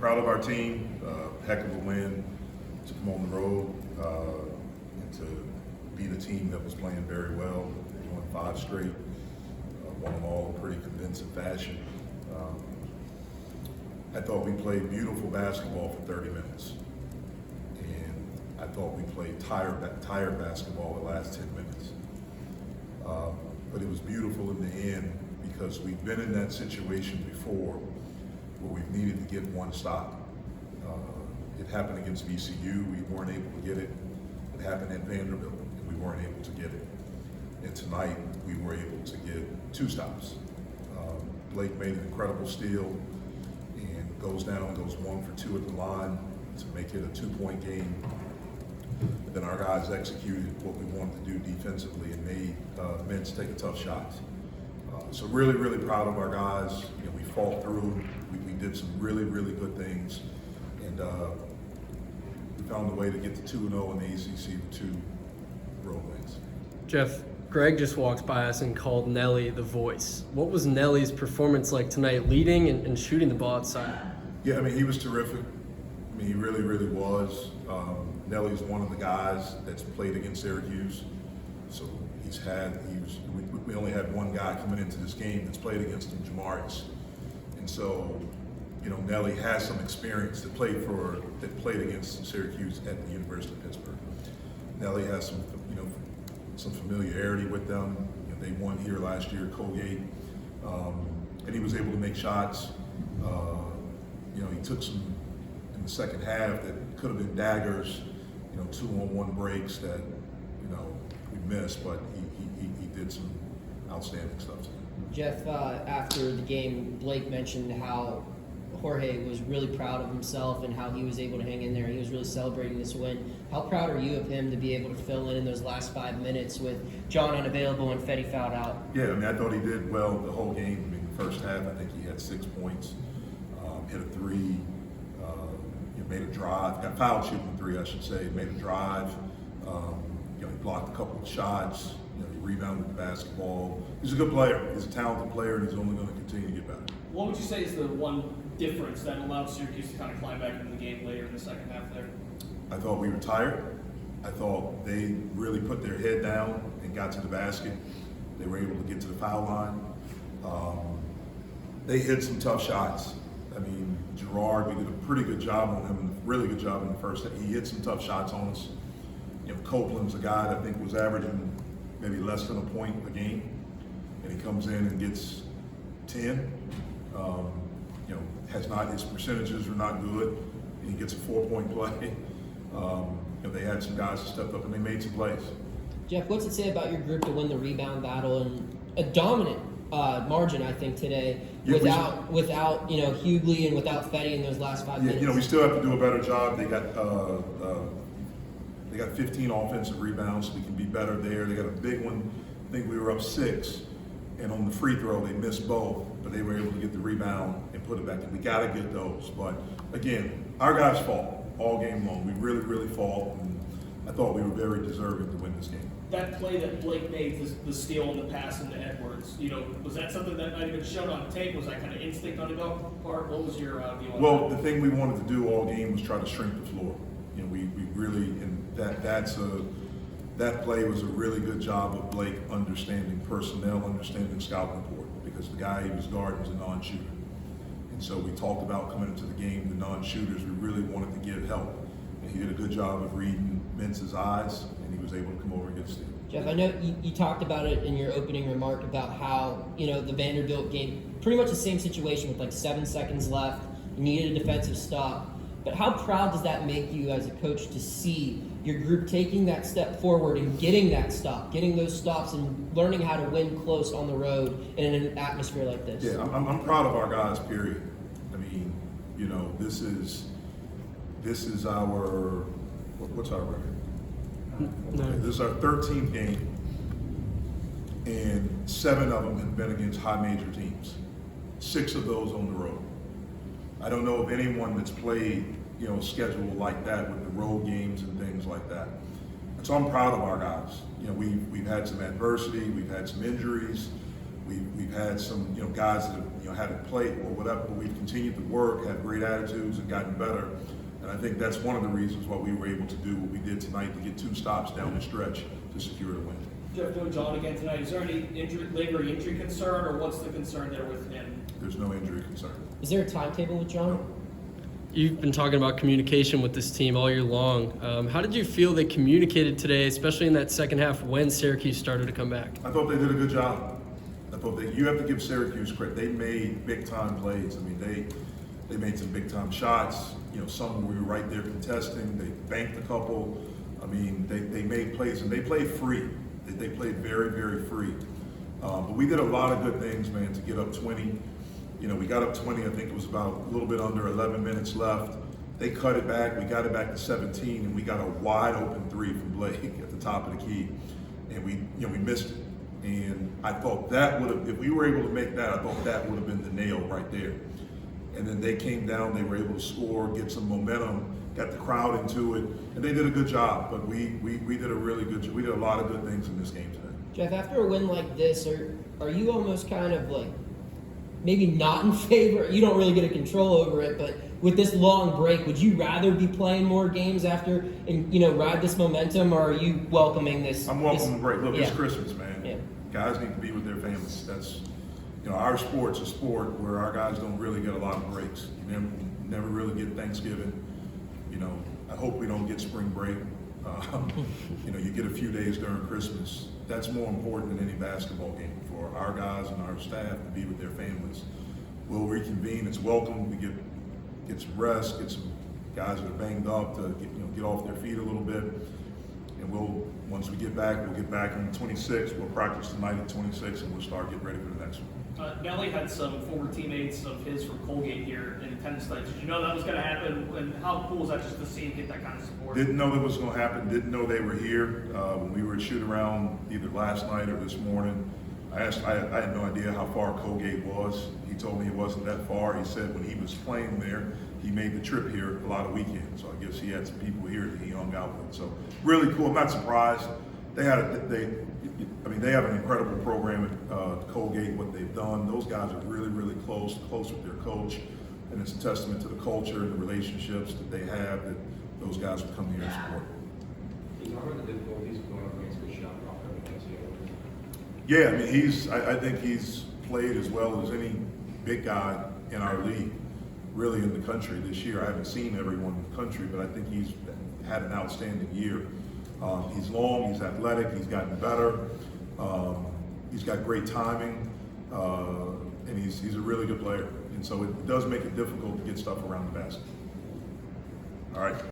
proud of our team. Heck of a win to come on the road and to beat a team that was playing very well. They won 5 straight, won them all in pretty convincing fashion. I thought we played beautiful basketball for 30 minutes. And I thought we played tired basketball the last 10 minutes. But it was beautiful in the end because we've been in that situation before where we've needed to get one stop. It happened against VCU, we weren't able to get it. It happened at Vanderbilt, and we weren't able to get it. And tonight, we were able to get 2 stops. Blake made an incredible steal and goes down, goes 1 for 2 at the line to make it a 2-point game. And then our guys executed what we wanted to do defensively and made Vince take a tough shot. So really, really proud of our guys. You know, we fought through. We did some really, really good things, and we found a way to get to 2-0 in the ACC with 2 road wins. Jeff, Greg just walked by us and called Nelly the voice. What was Nelly's performance like tonight, leading and shooting the ball outside? Yeah, I mean, he was terrific. I mean, he really, really was. Nelly's one of the guys that's played against Syracuse, so we only had one guy coming into this game that's played against him, Jamarius. And so, you know, Nelly has some experience that played against Syracuse at the University of Pittsburgh. Nelly has some familiarity with them. You know, they won here last year at Colgate, and he was able to make shots. You know, he took some in the second half that could have been daggers. You know, 2-on-1 breaks that we missed, but he did some outstanding stuff tonight. Jeff, after the game, Blake mentioned how Jorge was really proud of himself and how he was able to hang in there. He was really celebrating this win. How proud are you of him to be able to fill in those last 5 minutes with John unavailable and Fetty fouled out? Yeah, I mean, I thought he did well the whole game. I mean, the first half, I think he had 6 points, hit a 3, made a drive, got fouled shooting 3, I should say, made a drive. He blocked a couple of shots. He rebounded the basketball. He's a good player. He's a talented player, and he's only going to continue to get better. What would you say is the one difference that allowed Syracuse to kind of climb back into the game later in the second half there? I thought we were tired. I thought they really put their head down and got to the basket. They were able to get to the foul line. They hit some tough shots. I mean, Gerard, we did a pretty good job on him, really good job in the first half. He hit some tough shots on us. Copeland's a guy that I think was averaging maybe less than a point a game, and he comes in and gets 10. His percentages are not good, and he gets a 4-point play. They had some guys that stepped up and they made some plays. Jeff, what's it say about your group to win the rebound battle and a dominant margin, I think, today, without Hughley and without Fetty in those last 5 minutes? We still have to do a better job. They got 15 offensive rebounds, so we can be better there. They got a big one. I think we were up 6, and on the free throw, they missed both, but they were able to get the rebound and put it back in. We got to get those. But again, our guys fought all game long. We really, really fought, and I thought we were very deserving to win this game. That play that Blake made, the steal and the pass into Edwards, was that something that might have been shown on tape? Was that kind of instinct on the part? What was your view on that? Well, the thing we wanted to do all game was try to shrink the floor. We really, and that play was a really good job of Blake understanding personnel, understanding scouting report, because the guy he was guarding was a non-shooter. And so we talked about coming into the game, the non-shooters, we really wanted to give help. And he did a good job of reading Vince's eyes, and he was able to come over and get a steal. Jeff, I know you talked about it in your opening remark about how, the Vanderbilt game, pretty much the same situation with like 7 seconds left, you needed a defensive stop. But how proud does that make you as a coach to see your group taking that step forward and getting that stop, getting those stops and learning how to win close on the road in an atmosphere like this? Yeah, I'm proud of our guys, period. I mean, this is our, what's our record? Okay, this is our 13th game, and 7 of them have been against high major teams. 6 of those on the road. I don't know of anyone that's played, a schedule like that with the road games and things like that. And so I'm proud of our guys. We've had some adversity, we've had some injuries, we've had some, guys that have haven't played or whatever, but we've continued to work, have great attitudes, and gotten better. And I think that's one of the reasons why we were able to do what we did tonight to get 2 stops down the stretch to secure the win. Jeff, doing John again tonight. Is there any lingering injury concern, or what's the concern there with him? There's no injury concern. Is there a timetable with John? You've been talking about communication with this team all year long. How did you feel they communicated today, especially in that second half when Syracuse started to come back? I thought they did a good job. I thought you have to give Syracuse credit. They made big time plays. I mean, they made some big time shots. Some we were right there contesting. They banked a couple. I mean, they made plays and they played free. They played very, very free. But we did a lot of good things, man, to get up 20. We got up 20, I think it was about a little bit under 11 minutes left. They cut it back, we got it back to 17, and we got a wide open 3 from Blake at the top of the key. And we missed it. And I thought that would have, if we were able to make that, I thought that would have been the nail right there. And then they came down, they were able to score, get some momentum, got the crowd into it, and they did a good job. But we did a really good job. We did a lot of good things in this game today. Jeff, after a win like this, are you almost kind of like maybe not in favor? You don't really get a control over it, but with this long break, would you rather be playing more games after and ride this momentum, or are you welcoming this? I'm welcoming the break. Look, yeah. It's Christmas, man. Yeah. Guys need to be with their families. That's our sport's a sport where our guys don't really get a lot of breaks. You never really get Thanksgiving. I hope we don't get spring break. You get a few days during Christmas. That's more important than any basketball game for our guys and our staff to be with their families. We'll reconvene. It's welcome. We get some rest, get some guys that are banged up to get off their feet a little bit. And once we get back, we'll get back on the 26th. We'll practice tonight at 26, and we'll start getting ready for the next one. Nelly had some former teammates of his from Colgate here in attendance tonight. Did you know that was going to happen? And how cool is that just to see him get that kind of support? Didn't know that was going to happen. Didn't know they were here. When we were shooting around either last night or this morning, I had no idea how far Colgate was. He told me it wasn't that far. He said when he was playing there, he made the trip here a lot of weekends. So I guess he had some people here that he hung out with. So really cool. I'm not surprised. They have an incredible program at Colgate. What they've done, those guys are really, really close with their coach, and it's a testament to the culture and the relationships that they have that those guys will come here and support. How are the difficulties going up against the shot blocker against you? Yeah, I mean, I think he's played as well as any big guy in our league, really in the country this year. I haven't seen everyone in the country, but I think he's had an outstanding year. He's long, he's athletic, he's gotten better, he's got great timing, and he's a really good player. And so it does make it difficult to get stuff around the basket. All right.